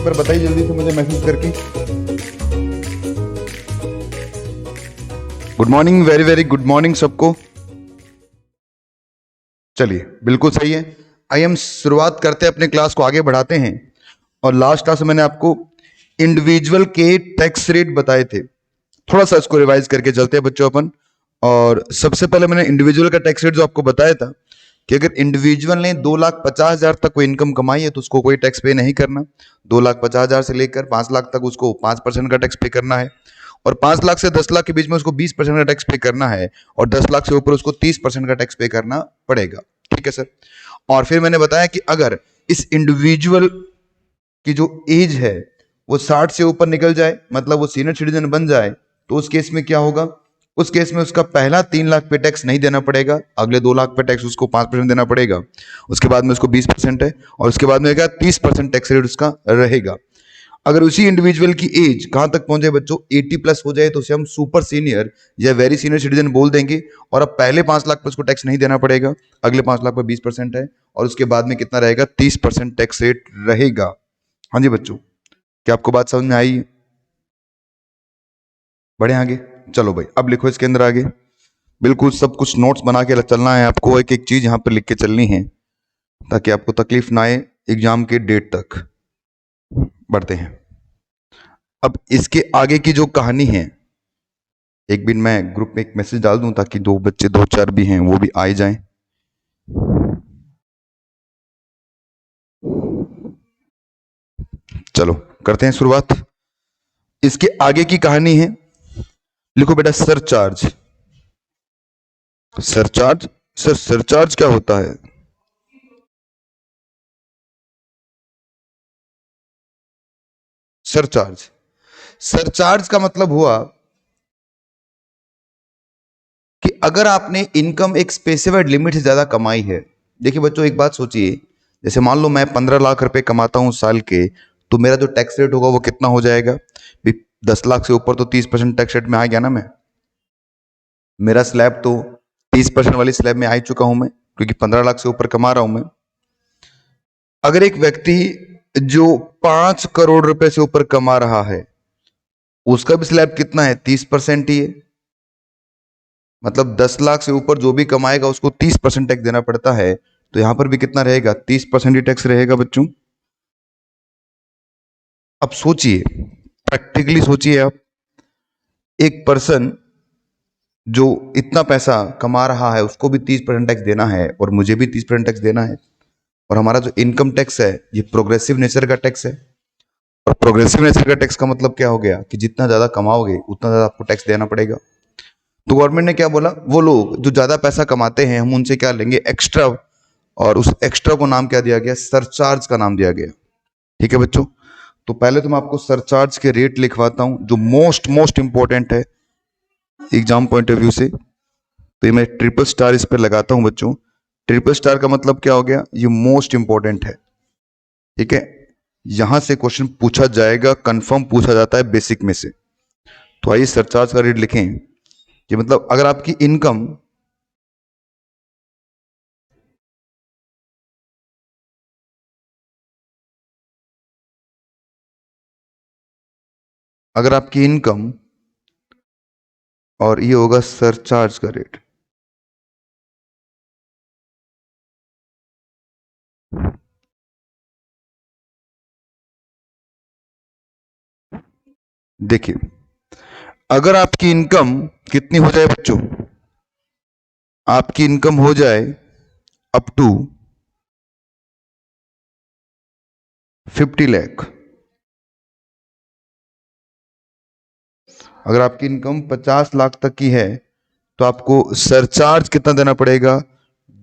एक बार बताइए जल्दी से मुझे मैसेज करके। Good morning, very very good morning सबको। चलिए बिल्कुल सही है। आइए हम शुरुआत करते हैं, अपने क्लास को आगे बढ़ाते हैं। और लास्ट क्लास में मैंने आपको इंडिविजुअल के टैक्स रेट बताए थे, थोड़ा सा इसको रिवाइज करके चलते हैं बच्चों अपन। और सबसे पहले मैंने इंडिविजुअल का टैक्स रेट जो आपको बताया था कि अगर इंडिविजुअल ने 2,50,000 तक कोई इनकम कमाई है तो उसको कोई टैक्स पे नहीं करना। 2,50,000 से लेकर 5 लाख तक उसको 5% का टैक्स पे करना है, और 5 लाख से 10 लाख के बीच में उसको 20% का टैक्स पे करना है, और 10 लाख से ऊपर उसको 30% का टैक्स पे करना पड़ेगा। ठीक है सर। और फिर मैंने बताया कि अगर इस इंडिविजुअल की जो एज है वो 60 से ऊपर निकल जाए, मतलब वो सीनियर सिटीजन बन जाए, तो उस केस में क्या होगा? उस केस में उसका पहला 3 लाख पे टैक्स नहीं देना पड़ेगा, अगले 2 लाख पे टैक्स उसको 5% देना पड़ेगा, उसके बाद में उसको 20% है, और उसके बाद में क्या 30% टैक्स रेट उसका रहेगा। अगर उसी इंडिविजुअल की एज कहां तक पहुंचे बच्चों, 80 प्लस हो जाए, तो उसे हम सुपर सीनियर या वेरी सीनियर सिटीजन बोल देंगे। और अब पहले 5 लाख पर उसको टैक्स नहीं देना पड़ेगा, अगले 5 लाख पर 20% है, और उसके बाद में कितना रहेगा? 30% टैक्स रेट रहेगा। हाँ जी बच्चों, क्या आपको बात समझ में आई? बढ़े आगे, चलो भाई अब लिखो इसके अंदर आगे। बिल्कुल सब कुछ नोट्स बना के चलना है आपको, एक एक चीज यहाँ पे लिख के चलनी है ताकि आपको तकलीफ ना आए एग्जाम के डेट तक। बढ़ते हैं अब इसके आगे की जो कहानी है। एक दिन मैं ग्रुप में एक मैसेज डाल दूं ताकि दो बच्चे, 2-4 भी हैं, वो भी आ जाएं। चलो करते हैं शुरुआत। इसके आगे की कहानी है, लिखो बेटा सरचार्ज। सरचार्ज, सर सरचार्ज क्या होता है? सरचार्ज, सरचार्ज का मतलब हुआ कि अगर आपने इनकम एक स्पेसिफाइड लिमिट से ज्यादा कमाई है। देखिए बच्चों एक बात सोचिए, जैसे मान लो मैं 15 लाख रुपए कमाता हूं साल के, तो मेरा जो टैक्स रेट होगा वो कितना हो जाएगा? 10 लाख से ऊपर तो 30% टैक्स रेट में आ गया ना मैं। मेरा स्लैब तो 30% वाली स्लैब में आ ही चुका हूं मैं, क्योंकि 15 लाख से ऊपर कमा रहा हूं मैं। अगर एक व्यक्ति जो 5 करोड़ रुपए से ऊपर कमा रहा है, उसका भी स्लैब कितना है? 30% ही है। मतलब 10 लाख से ऊपर जो भी कमाएगा उसको 30% टैक्स देना पड़ता है। तो यहां पर भी कितना रहेगा? 30% ही टैक्स रहेगा बच्चों। अब सोचिए, प्रैक्टिकली सोचिए आप, एक पर्सन जो इतना पैसा कमा रहा है उसको भी 30% टैक्स देना है, और मुझे भी 30% टैक्स देना है। और हमारा जो इनकम टैक्स है ये प्रोग्रेसिव नेचर का टैक्स है। और प्रोग्रेसिव नेचर का टैक्स का मतलब क्या हो गया कि जितना ज्यादा कमाओगे उतना ज्यादा आपको टैक्स देना पड़ेगा। तो गवर्नमेंट ने क्या बोला, वो लोग जो ज्यादा पैसा कमाते हैं हम उनसे क्या लेंगे? एक्स्ट्रा। और उस एक्स्ट्रा को नाम क्या दिया गया? सरचार्ज का नाम दिया गया। ठीक है बच्चों, तो पहले तो मैं आपको सरचार्ज के रेट लिखवाता हूं जो मोस्ट मोस्ट इंपॉर्टेंट है एग्जाम पॉइंट ऑफ व्यू से। तो ये मैं ट्रिपल स्टार इस पर लगाता हूं बच्चों। ट्रिपल स्टार का मतलब क्या हो गया? ये मोस्ट इंपॉर्टेंट है। ठीक है, यहां से क्वेश्चन पूछा जाएगा, कंफर्म पूछा जाता है बेसिक में से। तो आइए सरचार्ज का रेट लिखें कि मतलब अगर आपकी इनकम अगर आपकी इनकम और ये होगा सरचार्ज का रेट। देखिए, अगर आपकी इनकम कितनी हो जाए बच्चों? आपकी इनकम हो जाए अप टू 50 लाख। अगर आपकी इनकम 50 लाख तक की है तो आपको सरचार्ज कितना देना पड़ेगा?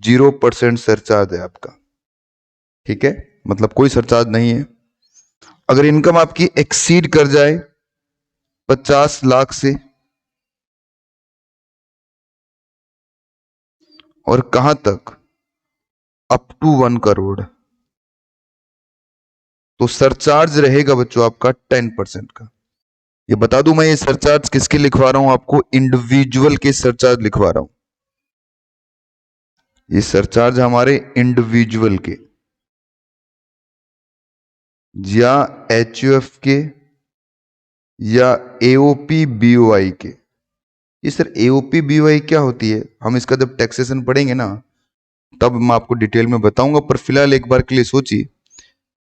0% सरचार्ज है आपका। ठीक है, मतलब कोई सरचार्ज नहीं है। अगर इनकम आपकी एक्सीड कर जाए 50 लाख से, और कहां तक? अप टू 1 करोड़, तो सरचार्ज रहेगा बच्चों आपका 10% का। ये बता दूं, मैं ये सरचार्ज किसके लिखवा रहा हूं आपको? इंडिविजुअल के सरचार्ज लिखवा रहा हूं। ये सरचार्ज हमारे इंडिविजुअल के, या HUF के या AOP BOI के। ये सर AOP BOI क्या होती है, हम इसका जब टैक्सेशन पढ़ेंगे ना तब मैं आपको डिटेल में बताऊंगा, पर फिलहाल एक बार के लिए सोचिए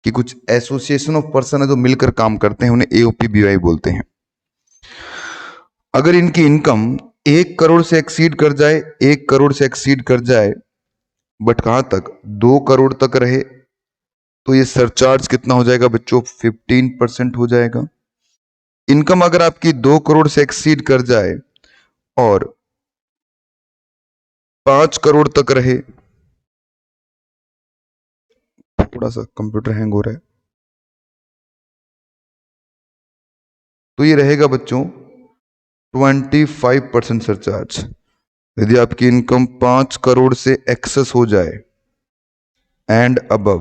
कि कुछ एसोसिएशन ऑफ पर्सन है जो मिलकर काम करते हैं, उन्हें AOP BOI बोलते हैं। अगर इनकी इनकम 1 करोड़ से एक्सीड कर जाए, 1 करोड़ से एक्सीड कर जाए, बट कहां तक, 2 करोड़ तक रहे, तो ये सरचार्ज कितना हो जाएगा बच्चों, 15% हो जाएगा। इनकम अगर आपकी 2 करोड़ से एक्सीड कर जाए और 5 करोड़ तक रहे, थोड़ा सा कंप्यूटर हैंग हो रहा है, तो ये रहेगा बच्चों 25% सरचार्ज। यदि आपकी इनकम 5 करोड़ से एक्सेस हो जाए एंड अबव,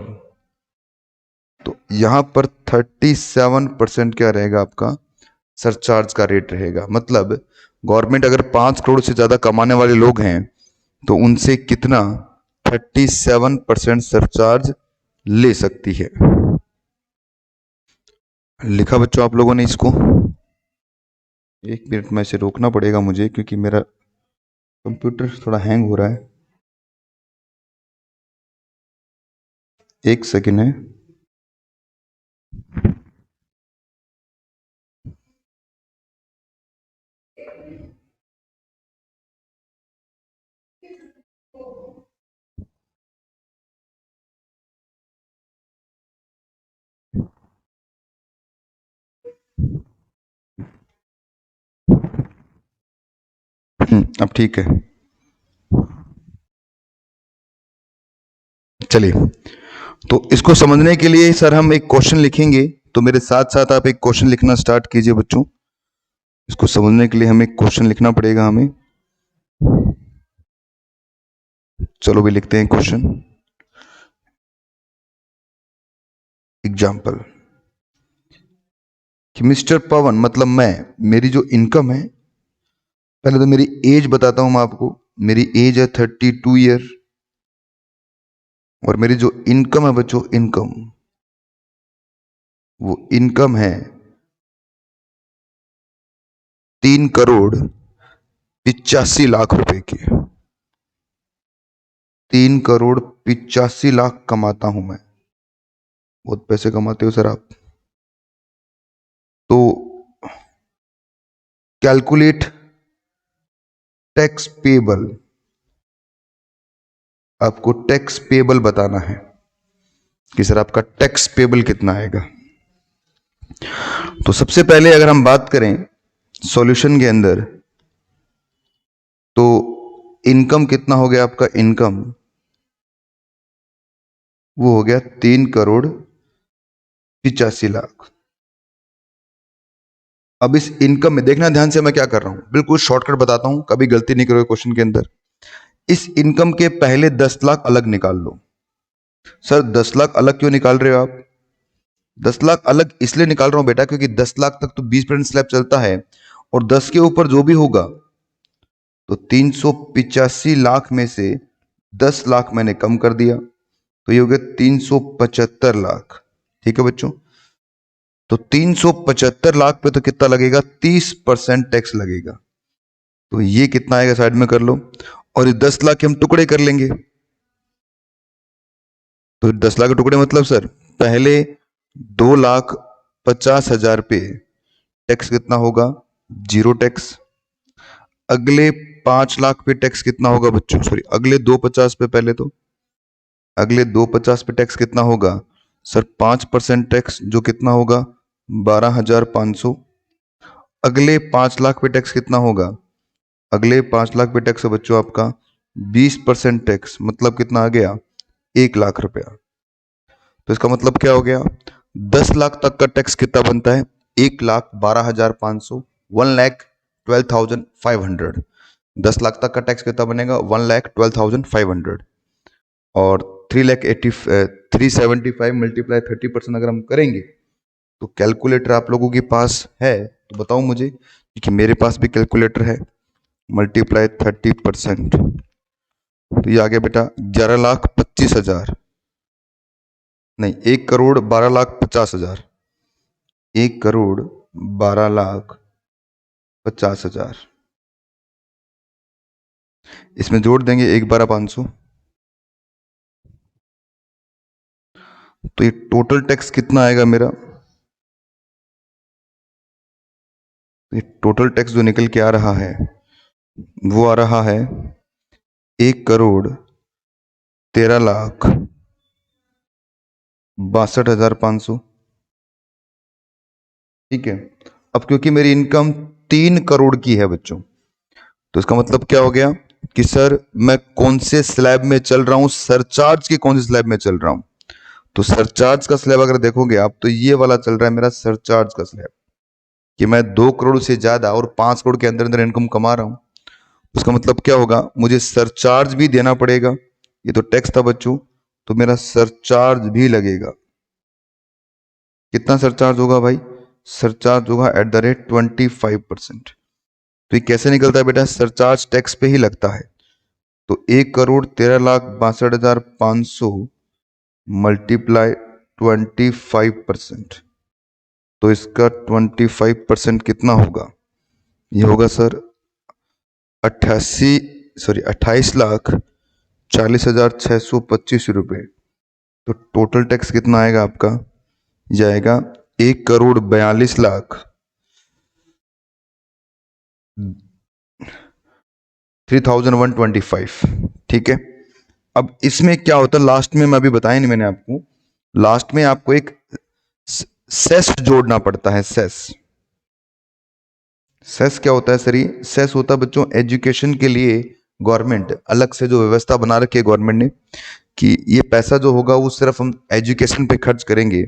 तो यहां पर 37% क्या रहेगा आपका सरचार्ज का रेट रहेगा। मतलब गवर्नमेंट अगर 5 करोड़ से ज्यादा कमाने वाले लोग हैं तो उनसे कितना, 37% सरचार्ज ले सकती है। लिखा बच्चों आप लोगों ने इसको? 1 मिनट में इसे रोकना पड़ेगा मुझे क्योंकि मेरा कंप्यूटर थोड़ा हैंग हो रहा है। 1 सेकेंड है। अब ठीक है, चलिए। तो इसको समझने के लिए सर हम एक क्वेश्चन लिखेंगे, तो मेरे साथ साथ आप एक क्वेश्चन लिखना स्टार्ट कीजिए बच्चों। इसको समझने के लिए हमें एक क्वेश्चन लिखना पड़ेगा हमें। चलो भी लिखते हैं क्वेश्चन। एग्जाम्पल कि मिस्टर पवन, मतलब मैं, मेरी जो इनकम है, पहले तो मेरी एज बताता हूं मैं आपको। मेरी एज है 32 ईयर और मेरी जो इनकम है बच्चों, इनकम, वो इनकम है 3 करोड़ 85 लाख रुपए की। 3 करोड़ 85 लाख कमाता हूं मैं। बहुत पैसे कमाते हो सर आप। तो कैलकुलेट टैक्स पेबल, आपको टैक्स पेबल बताना है कि सर आपका टैक्स पेबल कितना आएगा। तो सबसे पहले अगर हम बात करें सॉल्यूशन के अंदर, तो इनकम कितना हो गया आपका, इनकम वो हो गया 3 करोड़ 85 लाख। अब इस इनकम में देखना ध्यान से मैं क्या कर रहा हूं, बिल्कुल शॉर्टकट बताता हूं, कभी गलती नहीं करोगे क्वेश्चन के अंदर। इस इनकम के पहले 10 लाख अलग निकाल लो। सर 10 लाख अलग क्यों निकाल रहे हो आप? 10 लाख अलग इसलिए निकाल रहा हूं बेटा क्योंकि 10 लाख तक तो 20% स्लैब चलता है, और 10 के ऊपर जो भी होगा, तो 385 लाख में से 10 लाख मैंने कम कर दिया, तो ये हो गया 375 लाख। ठीक है बच्चों? तो 375 लाख पे तो कितना लगेगा, 30% टैक्स लगेगा। तो ये कितना आएगा साइड में कर लो, और ये 10 लाख के हम टुकड़े कर लेंगे। तो 10 लाख के टुकड़े मतलब सर पहले 2,50,000 पे टैक्स कितना होगा, जीरो टैक्स। अगले 5 लाख पे टैक्स कितना होगा बच्चों, सॉरी अगले 250 पे, पहले तो अगले 250 पे टैक्स कितना होगा सर, 5% टैक्स, जो कितना होगा 12,500। अगले 5 लाख पे टैक्स कितना होगा, अगले 5 लाख पे टैक्स है बच्चों आपका 20% टैक्स, मतलब कितना आ गया, 1 लाख रुपया। तो इसका मतलब क्या हो गया, 10 लाख तक का टैक्स कितना बनता है, 1,12,500, 1,12,500। 10 लाख तक का टैक्स कितना बनेगा, 1,12,500। और 3,75 मल्टीप्लाई 30% अगर हम करेंगे, तो कैलकुलेटर आप लोगों के पास है तो बताओ मुझे, क्योंकि मेरे पास भी कैलकुलेटर है। मल्टीप्लाई 30%, तो ये आ गया बेटा 11,25,000। नहीं, 1,12,50,000, 1,12,50,000 इसमें जोड़ देंगे 1,12,500, तो ये टोटल टैक्स कितना आएगा मेरा? ये टोटल टैक्स जो निकल के आ रहा है वो आ रहा है 1,13,62,500। ठीक है। अब क्योंकि मेरी इनकम 3 करोड़ की है बच्चों, तो इसका मतलब क्या हो गया कि सर मैं कौन से स्लैब में चल रहा हूं, सरचार्ज के कौन से स्लैब में चल रहा हूं? तो सरचार्ज का स्लैब अगर देखोगे आप तो ये वाला चल रहा है मेरा सरचार्ज का स्लैब, कि मैं 2 करोड़ से ज्यादा और 5 करोड़ के अंदर अंदर इनकम कमा रहा हूं। उसका मतलब क्या होगा, मुझे सरचार्ज भी देना पड़ेगा। ये तो टैक्स था बच्चों, तो मेरा सरचार्ज भी लगेगा। कितना सरचार्ज होगा भाई? सरचार्ज होगा @25%। तो ये कैसे निकलता है बेटा? सरचार्ज टैक्स पे ही लगता है। तो 1,13,62,500 मल्टीप्लाई 25%, तो इसका 25% कितना होगा? ये होगा सर 28,40,46,625 रुपये। तो टोटल टैक्स कितना आएगा आपका? जाएगा 1,42,00,000 3,125। ठीक है। अब इसमें क्या होता है लास्ट में, मैं अभी बताया नहीं मैंने आपको, लास्ट में आपको एक सेस जोड़ना पड़ता है। सेस, सेस क्या होता है सर? ये सेस होता है बच्चों एजुकेशन के लिए गवर्नमेंट अलग से जो व्यवस्था बना रखी है गवर्नमेंट ने, कि ये पैसा जो होगा वो सिर्फ हम एजुकेशन पे खर्च करेंगे।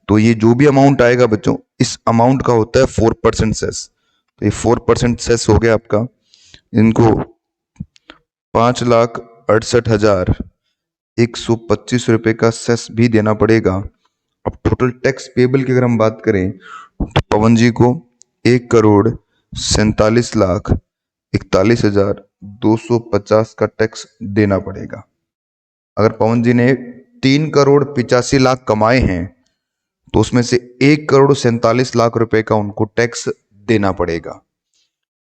तो ये जो भी अमाउंट आएगा बच्चों, इस अमाउंट का होता है 4% सेस। तो ये 4% सेस हो गया आपका। इनको 5,68,125 रुपये का सेस भी देना पड़ेगा। अब टोटल टैक्स पेबल की अगर हम बात करें तो पवन जी को 1,47,41,250 का टैक्स देना पड़ेगा। अगर पवन जी ने 3,85,00,000 कमाए हैं तो उसमें से 1,47,00,000 रुपए का उनको टैक्स देना पड़ेगा।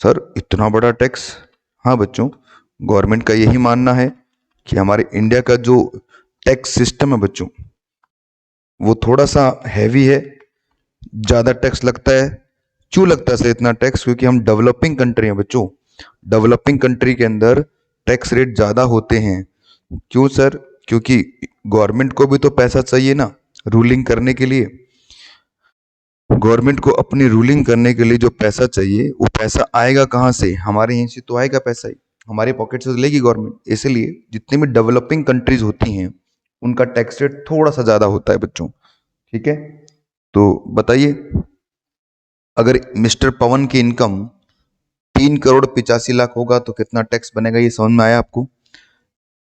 सर इतना बड़ा टैक्स? हाँ बच्चों, गवर्नमेंट का यही मानना है कि हमारे इंडिया का जो टैक्स सिस्टम है बच्चों, वो थोड़ा सा हैवी है, ज्यादा टैक्स लगता है। क्यों लगता है सर इतना टैक्स? क्योंकि हम डेवलपिंग कंट्री हैं बच्चों। डेवलपिंग कंट्री के अंदर टैक्स रेट ज्यादा होते हैं। क्यों सर? क्योंकि गवर्नमेंट को भी तो पैसा चाहिए ना रूलिंग करने के लिए। गवर्नमेंट को अपनी रूलिंग करने के लिए जो पैसा चाहिए वो पैसा आएगा कहाँ से? हमारे यहीं से तो आएगा पैसा ही, हमारे पॉकेट से तो लेगी गवर्नमेंट। इसलिए जितनी भी डेवलपिंग कंट्रीज होती हैं उनका टैक्स रेट थोड़ा सा ज्यादा होता है बच्चों। ठीक है। तो बताइए, अगर मिस्टर पवन की इनकम 3,85,00,000 होगा तो कितना टैक्स बनेगा? ये समझ में आया आपको?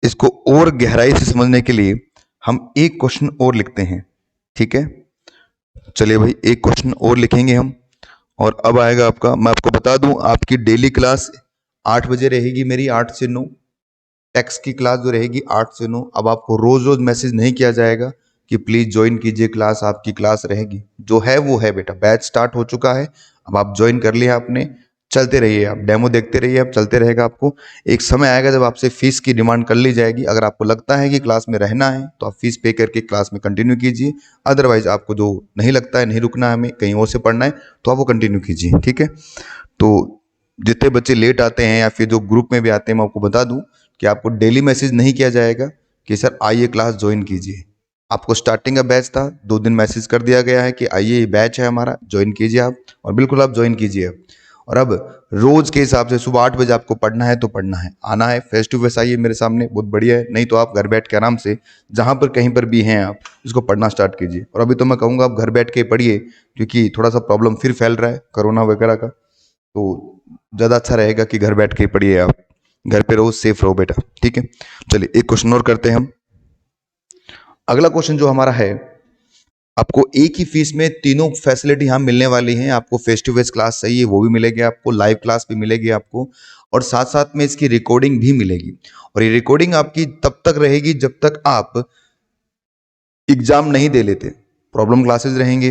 इसको और गहराई से समझने के लिए हम एक क्वेश्चन और लिखते हैं। ठीक है, चलिए भाई एक क्वेश्चन और लिखेंगे हम। और अब आएगा आपका, मैं आपको बता दूं आपकी डेली क्लास 8 बजे रहेगी मेरी, 8 से 9। टैक्स की क्लास जो रहेगी 8 से 9। अब आपको रोज रोज मैसेज नहीं किया जाएगा कि प्लीज ज्वाइन कीजिए क्लास, आपकी क्लास रहेगी। जो है वो है बेटा, बैच स्टार्ट हो चुका है। अब आप ज्वाइन कर लिया आपने, चलते रहिए, आप डेमो देखते रहिए, अब चलते रहेगा। आपको एक समय आएगा जब आपसे फीस की डिमांड कर ली जाएगी। अगर आपको लगता है कि क्लास में रहना है तो आप फीस पे करके क्लास में कंटिन्यू कीजिए। अदरवाइज आपको जो नहीं लगता है, नहीं रुकना है, हमें कहीं और से पढ़ना है, तो आप वो कंटिन्यू कीजिए। ठीक है। तो जितने बच्चे लेट आते हैं या फिर जो ग्रुप में भी आते हैं, मैं आपको बता दूं कि आपको डेली मैसेज नहीं किया जाएगा कि सर आइए क्लास ज्वाइन कीजिए। आपको स्टार्टिंग का बैच था, 2 दिन मैसेज कर दिया गया है कि आइए ये बैच है हमारा, ज्वाइन कीजिए आप। और बिल्कुल आप ज्वाइन कीजिए अब। और अब रोज के हिसाब से सुबह 8 बजे आपको पढ़ना है तो पढ़ना है, आना है, फेस टू फेस आइए मेरे सामने, बहुत बढ़िया है। नहीं तो आप घर बैठ के आराम से जहां पर कहीं पर भी हैं आप इसको पढ़ना स्टार्ट कीजिए। और अभी तो मैं कहूँगा आप घर बैठ के पढ़िए, क्योंकि थोड़ा सा प्रॉब्लम फिर फैल रहा है कोरोना वगैरह का। तो ज़्यादा अच्छा रहेगा कि घर बैठ के पढ़िए आप, घर पे रहो, सेफ रहो बेटा। ठीक है। चलिए एक क्वेश्चन और करते हैं हम। अगला क्वेश्चन जो हमारा है, आपको एक ही फीस में तीनों फैसिलिटी यहाँ मिलने वाली हैं। आपको फेस टू फेस क्लास चाहिए वो भी मिलेगी आपको, लाइव क्लास भी मिलेगी आपको, और साथ साथ में इसकी रिकॉर्डिंग भी मिलेगी। और ये रिकॉर्डिंग आपकी तब तक रहेगी जब तक आप एग्जाम नहीं दे लेते, प्रॉब्लम क्लासेस रहेंगे,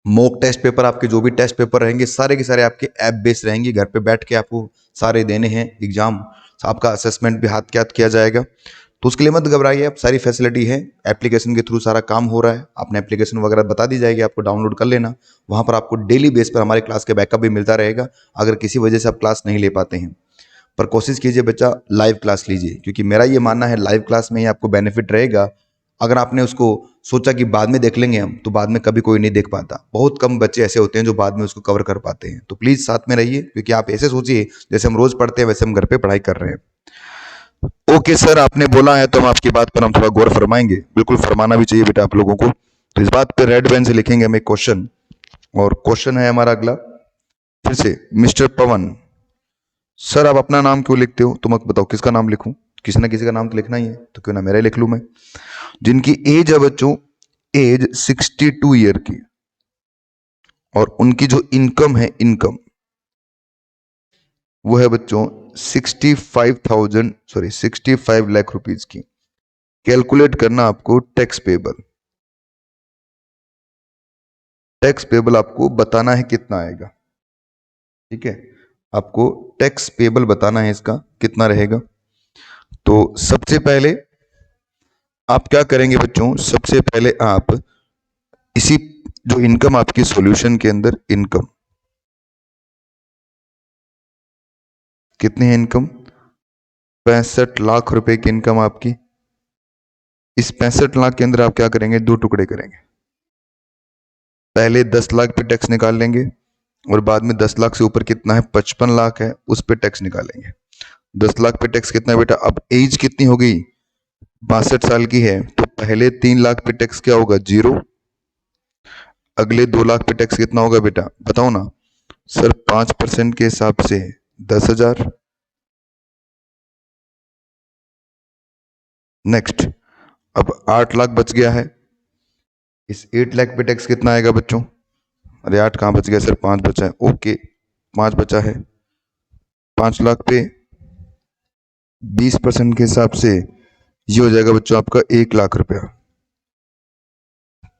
मॉक टेस्ट पेपर, आपके जो भी टेस्ट पेपर रहेंगे सारे के सारे आपके ऐप बेस्ड रहेंगे, घर पे बैठ के आपको सारे देने हैं एग्जाम, आपका असेसमेंट भी हाथ के हाथ किया जाएगा। तो उसके लिए मत घबराइए, आप सारी फैसिलिटी है, एप्लीकेशन के थ्रू सारा काम हो रहा है, आपने एप्लीकेशन वगैरह बता दी जाएगी, आपको डाउनलोड कर लेना, वहाँ पर आपको डेली बेस पर हमारे क्लास के बैकअप भी मिलता रहेगा अगर किसी वजह से आप क्लास नहीं ले पाते हैं। पर कोशिश कीजिए बच्चा लाइव क्लास लीजिए, क्योंकि मेरा ये मानना है लाइव क्लास में ही आपको बेनिफिट रहेगा। अगर आपने उसको सोचा कि बाद में देख लेंगे हम, तो बाद में कभी कोई नहीं देख पाता, बहुत कम बच्चे ऐसे होते हैं जो बाद में उसको कवर कर पाते हैं। तो प्लीज़ साथ में रहिए, क्योंकि आप ऐसे सोचिए जैसे हम रोज़ पढ़ते हैं वैसे हम घर पे पढ़ाई कर रहे हैं। ओके सर, आपने बोला है तो हम आपकी बात पर हम थोड़ा गौर फरमाएंगे, बिल्कुल फरमाना भी चाहिए बेटा आप लोगों को। तो इस बात पे रेड पेन से लिखेंगे हम एक क्वेश्चन, और क्वेश्चन है हमारा अगला, फिर से मिस्टर पवन सर, आप अपना नाम क्यों लिखते हो? तुम बताओ किसका नाम लिखूं? किसी ना किसी का नाम तो लिखना ही है, तो क्यों ना मेरा ही लिख लूं मैं। जिनकी एज है बच्चों, एज 62 ईयर की, और उनकी जो इनकम है, इनकम वो है बच्चों 65 लाख रुपीज की। कैलकुलेट करना आपको टैक्स पेबल, टैक्स पेबल आपको बताना है कितना आएगा, ठीक है, आपको टैक्स पेबल बताना है इसका कितना रहेगा। तो सबसे पहले आप क्या करेंगे बच्चों, सबसे पहले आप इसी जो इनकम आपकी सॉल्यूशन के अंदर, इनकम कितनी है, इनकम 65 लाख रुपए की इनकम आपकी। इस 65 लाख के अंदर आप क्या करेंगे, दो टुकड़े करेंगे, पहले 10 लाख पे टैक्स निकाल लेंगे, और बाद में 10 लाख से ऊपर कितना है, 55 लाख है, उस पे टैक्स निकालेंगे। 10 लाख पे टैक्स कितना है बेटा, अब एज कितनी हो गई, 62 साल की है, तो पहले 3 लाख पे टैक्स क्या होगा, 0। अगले 2 लाख पे टैक्स कितना होगा बेटा, बताओ ना सर, 5% के हिसाब से 10,000। नेक्स्ट, अब 8 लाख बच गया है, इस 8 लाख पे टैक्स कितना आएगा बच्चों, अरे 8 कहाँ बच गया सर, 5 बचा है, ओके 5 बचा है, 5 लाख पे 20% के हिसाब से ये हो जाएगा बच्चों आपका 1 लाख रुपया।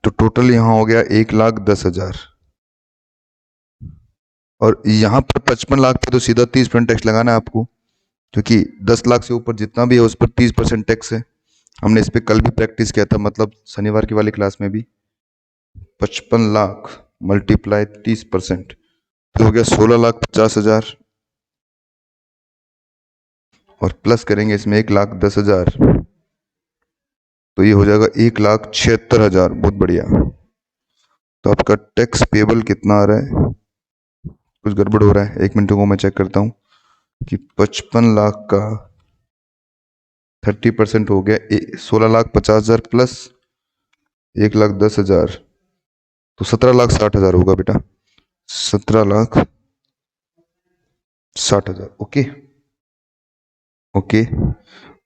तो टोटल यहां हो गया 1,10,000, और यहां पर 55 लाख पे तो सीधा 30% टैक्स लगाना है आपको, क्योंकि 10 लाख से ऊपर जितना भी है उस पर 30% टैक्स है। हमने इस पर कल भी प्रैक्टिस किया था, मतलब शनिवार की वाली क्लास में भी। 55 लाख मल्टीप्लाई 30%, तो हो गया 16,50,000, और प्लस करेंगे इसमें 1,10,000, तो ये हो जाएगा 1,76,000। बहुत बढ़िया। तो आपका टैक्स पेबल कितना आ रहा है, कुछ गड़बड़ हो रहा है, 1 मिनट को मैं चेक करता हूँ कि 55 लाख का 30% हो गया 16,50,000 प्लस 1,10,000, तो 17,60,000 होगा बेटा, 17,60,000। Okay okay.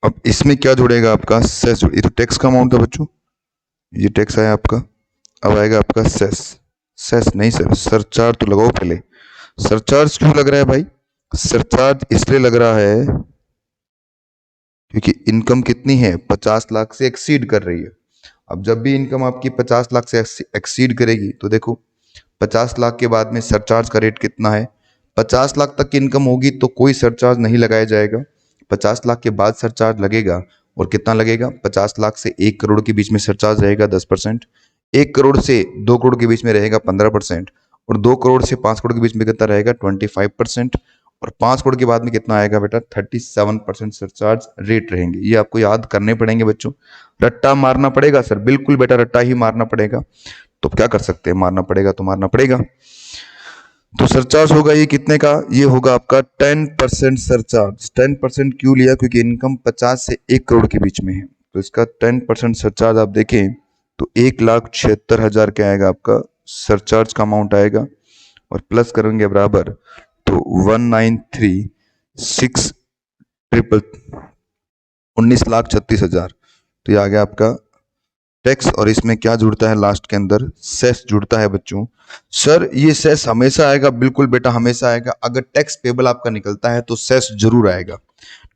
अब इसमें क्या जुड़ेगा आपका, सेस। ये तो टैक्स का अमाउंट था बच्चों, ये टैक्स आया आपका, अब आएगा आपका सेस। सेस नहीं सर, सरचार्ज तो लगाओ पहले। सरचार्ज क्यों लग रहा है भाई, सरचार्ज इसलिए लग रहा है क्योंकि इनकम कितनी है, 50 लाख से एक्सीड कर रही है। अब जब भी इनकम आपकी 50 लाख से एक्सीड करेगी, तो देखो 50 लाख के बाद में सरचार्ज का रेट कितना है, 50 लाख तक की इनकम होगी तो कोई सरचार्ज नहीं लगाया जाएगा, 50 लाख के बाद सरचार्ज लगेगा। और कितना लगेगा, 50 लाख से 1 करोड़ के बीच में सरचार्ज रहेगा 10%, 1 करोड़ से 2 करोड़ के बीच में रहेगा 15%, और 2 करोड़ से 5 करोड़ के बीच में कितना रहेगा 25%, और 5 करोड़ के बाद में कितना आएगा बेटा 37% सरचार्ज रेट रहेंगे। ये आपको याद करने पड़ेंगे बच्चों, रट्टा मारना पड़ेगा सर, बिल्कुल बेटा रट्टा ही मारना पड़ेगा। तो क्या कर सकते हैं, मारना पड़ेगा तो मारना पड़ेगा। तो सरचार्ज होगा ये कितने का, ये होगा आपका 10% सरचार्ज। 10% क्यों लिया, क्योंकि इनकम 50 से 1 करोड़ के बीच में है, तो इसका 10% सरचार्ज आप देखें तो 1,76,000 क्या आएगा आपका सरचार्ज का अमाउंट आएगा, और प्लस करेंगे बराबर तो 19,36,000, तो ये आ गया आपका टैक्स। और इसमें क्या जुड़ता है लास्ट के अंदर, सेस जुड़ता है बच्चों। सर ये सेस हमेशा आएगा, बिल्कुल बेटा हमेशा आएगा, अगर टैक्स पेबल आपका निकलता है तो सेस जरूर आएगा,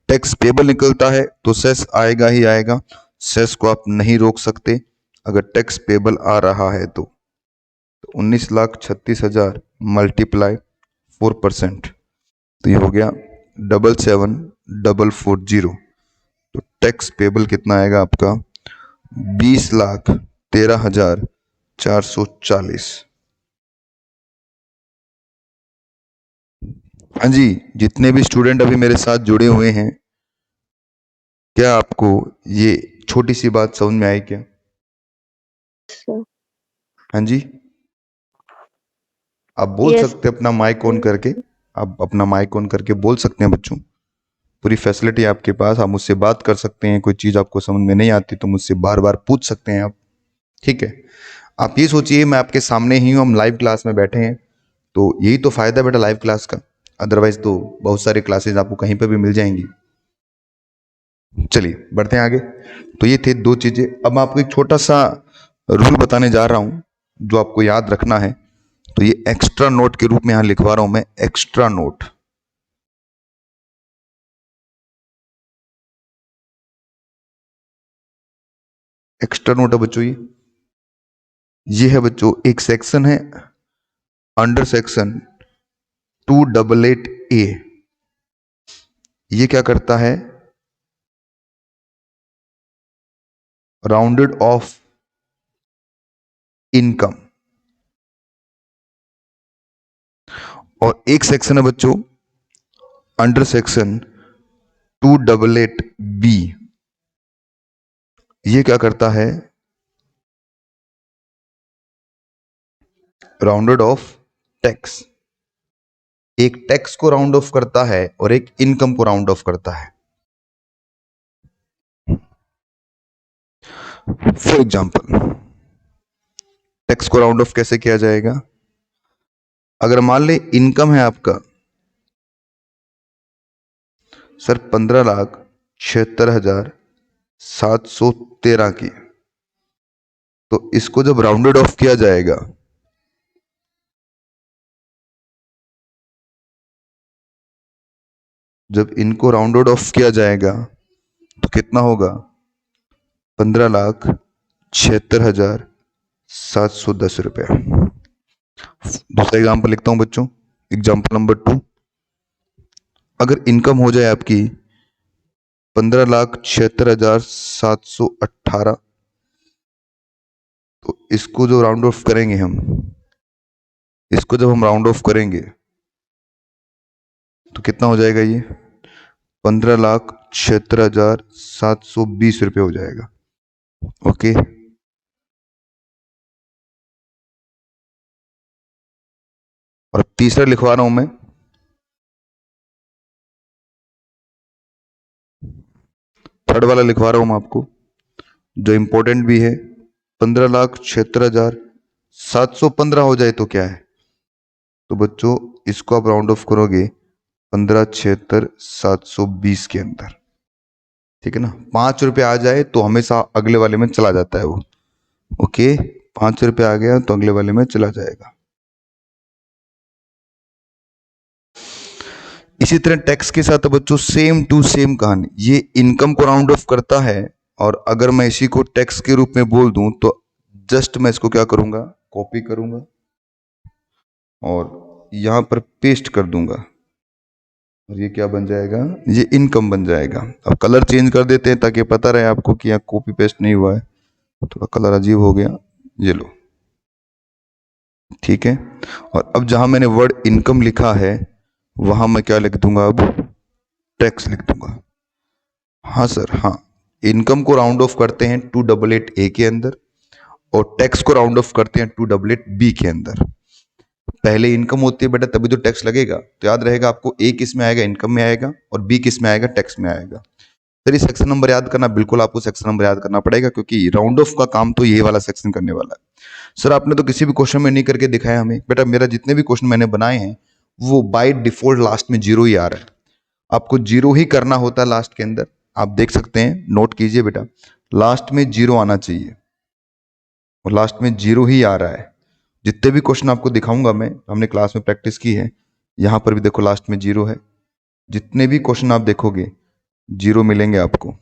टैक्स पेबल निकलता है तो सेस आएगा ही आएगा, सेस को आप नहीं रोक सकते। अगर टैक्स पेबल आ रहा है तो 19,36,000 मल्टीप्लाई 4%, तो ये हो गया 77,740। तो टैक्स पेबल कितना आएगा आपका? 20,13,440। हाँ जी, जितने भी स्टूडेंट अभी मेरे साथ जुड़े हुए हैं, क्या आपको ये छोटी सी बात समझ में आई क्या? सर। हाँ जी, आप बोल यस। सकते हैं अपना माइक ऑन करके, आप अपना माइक ऑन करके बोल सकते हैं बच्चों। पूरी फैसिलिटी आपके पास, आप मुझसे बात कर सकते हैं। कोई चीज़ आपको समझ में नहीं आती तो मुझसे बार बार पूछ सकते हैं आप। ठीक है, आप ये सोचिए मैं आपके सामने ही हूँ, हम लाइव क्लास में बैठे हैं, तो यही तो फायदा है बेटा लाइव क्लास का। अदरवाइज तो बहुत सारी क्लासेस आपको कहीं पर भी मिल जाएंगी। चलिए बढ़ते हैं आगे। तो ये थे दो चीजें। अब मैं आपको एक छोटा सा रूल बताने जा रहा हूं जो आपको याद रखना है। तो ये एक्स्ट्रा नोट के रूप में यहां लिखवा रहा हूं मैं, एक्स्ट्रा नोट। एक्स्ट्रा नोट है बच्चों, ये है बच्चों एक सेक्शन है अंडर सेक्शन 288A। ये क्या करता है? Rounded off income. और एक सेक्शन है बच्चों अंडर सेक्शन 288B। ये क्या करता है? Rounded off tax. एक टैक्स को राउंड ऑफ करता है और एक इनकम को राउंड ऑफ करता है। फॉर एग्जाम्पल, टैक्स को राउंड ऑफ कैसे किया जाएगा? अगर मान ले इनकम है आपका सर 15,76,713 की, तो इसको जब राउंडेड ऑफ किया जाएगा, जब इनको राउंडेड ऑफ किया जाएगा तो कितना होगा? 15,76,710 रुपया। दूसरा एग्जाम्पल लिखता हूं बच्चों, एग्जाम्पल नंबर 2। अगर इनकम हो जाए आपकी 15,76,718, तो इसको जो राउंड ऑफ करेंगे हम, इसको जब हम राउंड ऑफ करेंगे तो कितना हो जाएगा? ये 15,76,720 रुपये हो जाएगा। ओके, और तीसरा लिखवा रहा हूं मैं, थर्ड वाला लिखवा रहा हूं मैं आपको, जो इंपॉर्टेंट भी है। 15,76,715 हो जाए तो क्या है? तो बच्चों इसको आप राउंड ऑफ करोगे 15,76,720 के अंदर। ठीक है ना, 5 रुपये आ जाए तो हमेशा अगले वाले में चला जाता है वो। ओके, 5 रुपये आ गया तो अगले वाले में चला जाएगा। इसी तरह टैक्स के साथ बच्चों सेम टू सेम कहानी, ये इनकम को राउंड ऑफ करता है, और अगर मैं इसी को टैक्स के रूप में बोल दूं तो जस्ट मैं इसको क्या करूंगा? कॉपी करूंगा और यहां पर पेस्ट कर दूंगा, और ये क्या बन जाएगा? ये इनकम बन जाएगा। अब कलर चेंज कर देते हैं ताकि पता रहे आपको कि यहाँ कॉपी पेस्ट नहीं हुआ है, थोड़ा कलर अजीब हो गया, ये लो। ठीक है, और अब जहां मैंने वर्ड इनकम लिखा है वहां मैं क्या लिख दूंगा? अब टैक्स लिख दूंगा। हाँ सर, हाँ, इनकम को राउंड ऑफ करते हैं 288A के अंदर, और टैक्स को राउंड ऑफ करते हैं 288B के अंदर। पहले इनकम होती है बेटा तभी तो टैक्स लगेगा, तो याद रहेगा आपको, ए किस में आएगा? इनकम में आएगा, और बी किस में आएगा? टैक्स में आएगा। सर ये सेक्शन नंबर याद करना, बिल्कुल आपको सेक्शन नंबर याद करना पड़ेगा, क्योंकि राउंड ऑफ का काम तो ये वाला सेक्शन करने वाला है। सर आपने तो किसी भी क्वेश्चन में नहीं करके दिखाया हमें। बेटा मेरा जितने भी क्वेश्चन मैंने बनाए हैं वो बाय डिफॉल्ट लास्ट में जीरो ही आ रहा है, आपको जीरो ही करना होता है लास्ट के अंदर। आप देख सकते हैं, नोट कीजिए बेटा, लास्ट में जीरो आना चाहिए, और लास्ट में जीरो ही आ रहा है। जितने भी क्वेश्चन आपको दिखाऊंगा मैं, हमने क्लास में प्रैक्टिस की है, यहां पर भी देखो लास्ट में जीरो है। जितने भी क्वेश्चन आप देखोगे जीरो मिलेंगे आपको।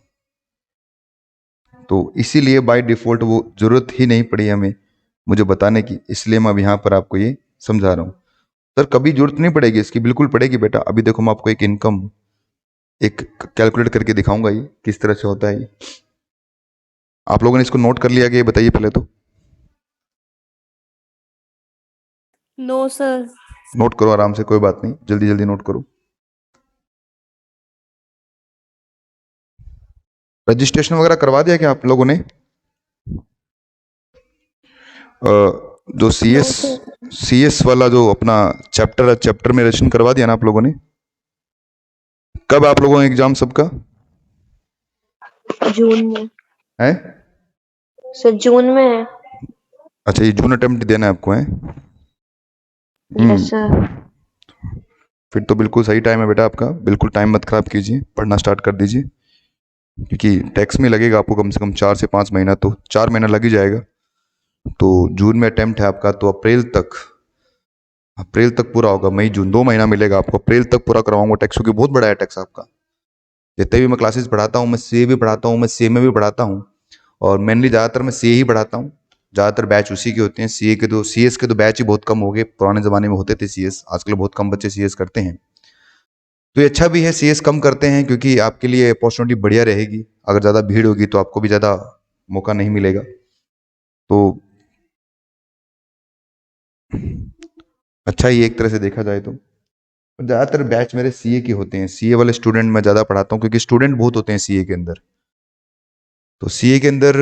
तो इसीलिए बाय डिफॉल्ट वो जरूरत ही नहीं पड़ी हमें मुझे बताने की, इसलिए मैं अब यहाँ पर आपको ये समझा रहा हूँ। सर कभी जरूरत नहीं पड़ेगी इसकी, बिल्कुल पड़ेगी बेटा। अभी देखो मैं आपको एक इनकम एक कैलकुलेट करके दिखाऊंगा ये किस तरह से होता है ये। आप लोगों ने इसको नोट कर लिया कि ये बताइए पहले तो। No sir. नोट करो आराम से, कोई बात नहीं, जल्दी जल्दी नोट करो। रजिस्ट्रेशन वगैरह करवा दिया क्या आप लोगों ने? जो नो सीएस सर। सीएस वाला जो अपना चैप्टर है, चैप्टर में रजिस्ट्रेशन करवा दिया ना आप लोगों ने? कब आप लोगों का एग्जाम सबका जून में है? सर, जून में है। अच्छा, ये जून अटेम्प्ट देना है आपको है? Yes sir. फिर तो बिल्कुल सही टाइम है बेटा आपका, बिल्कुल टाइम मत खराब कीजिए, पढ़ना स्टार्ट कर दीजिए, क्योंकि टैक्स में लगेगा आपको कम से कम 4 से 5 महीना, तो 4 महीना लग ही जाएगा। तो जून में अटेम्प्ट है आपका, तो अप्रैल तक पूरा होगा, मई जून 2 महीना मिलेगा आपको, अप्रैल तक पूरा करवाऊंगा टैक्स, क्योंकि बहुत बड़ा है टैक्स आपका। जितने भी मैं क्लासेस पढ़ाता हूँ, मैं सीए भी पढ़ाता हूँ, मैं सीएमए भी पढ़ाता हूँ, और मेनली ज़्यादातर मैं सीए ही पढ़ाता हूँ। ज़्यादातर बैच उसी के होते हैं, सीए के तो सीएस के तो बैच ही बहुत कम हो गए, पुराने ज़माने में होते थे सीएस, आजकल बहुत कम बच्चे सीएस करते हैं। तो ये अच्छा भी है सीएस कम करते हैं, क्योंकि आपके लिए अपॉर्चुनिटी बढ़िया रहेगी। अगर ज़्यादा भीड़ होगी तो आपको भी ज़्यादा मौका नहीं मिलेगा। तो अच्छा ही एक तरह से देखा जाए तो। ज़्यादातर बैच मेरे सीए के होते हैं, सीए वाले स्टूडेंट मैं ज़्यादा पढ़ाता हूँ, क्योंकि स्टूडेंट बहुत होते हैं सीए के अंदर। तो सीए के अंदर,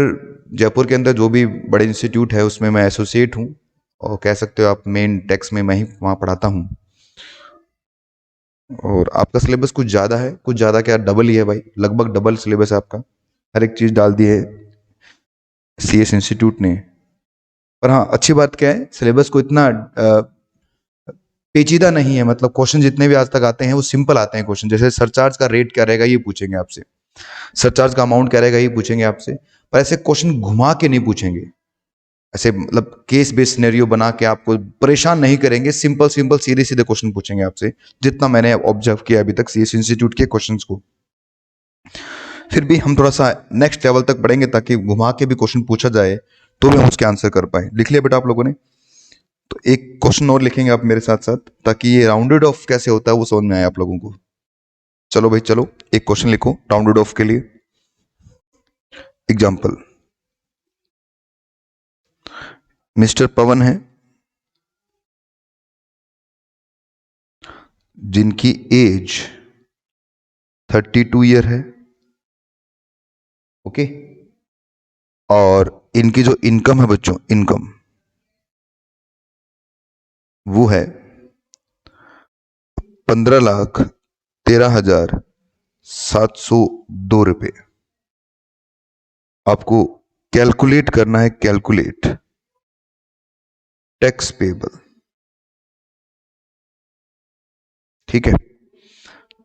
जयपुर के अंदर जो भी बड़े इंस्टीट्यूट है उसमें मैं एसोसिएट हूँ, और कह सकते हो आप मेन टैक्स में मैं ही वहाँ पढ़ाता हूँ। और आपका सिलेबस कुछ ज़्यादा है, कुछ ज़्यादा क्या, डबल ही है भाई, लगभग डबल सिलेबस है आपका, हर एक चीज़ डाल दी है सीएस इंस्टीट्यूट ने। पर हाँ, अच्छी बात क्या है, सिलेबस को इतना पेचीदा नहीं है, मतलब क्वेश्चन जितने भी आज तक आते हैं वो सिंपल आते हैं क्वेश्चन। जैसे सरचार्ज का रेट क्या रहेगा ये पूछेंगे आपसे, सरचार्ज का अमाउंट क्या रहेगा ये पूछेंगे आपसे, पर ऐसे क्वेश्चन घुमा के नहीं पूछेंगे, ऐसे मतलब केस बेस्ड सिनेरियो बना के आपको परेशान नहीं करेंगे, सिंपल सिंपल सीधे सीधे क्वेश्चन पूछेंगे आपसे, जितना मैंने ऑब्जर्व किया अभी तक सीएस इंस्टीट्यूट के क्वेश्चंस को। फिर भी हम थोड़ा सा नेक्स्ट लेवल तक बढ़ेंगे, ताकि घुमा के भी क्वेश्चन पूछा जाए तो भी हम उसके आंसर कर पाए। लिख लिया बेटा आप लोगों ने? तो एक क्वेश्चन और लिखेंगे आप मेरे साथ साथ, ताकि ये राउंडेड ऑफ कैसे होता है वो समझ में आए आप लोगों को। चलो भाई चलो, एक क्वेश्चन लिखो राउंडेड ऑफ के लिए। एग्जाम्पल, मिस्टर पवन है जिनकी एज 32 ईयर है, ओके, और इनकी जो इनकम है बच्चों, इनकम वो है 15,13,702 रुपये। आपको कैलकुलेट करना है, कैलकुलेट टैक्स पेबल, ठीक है?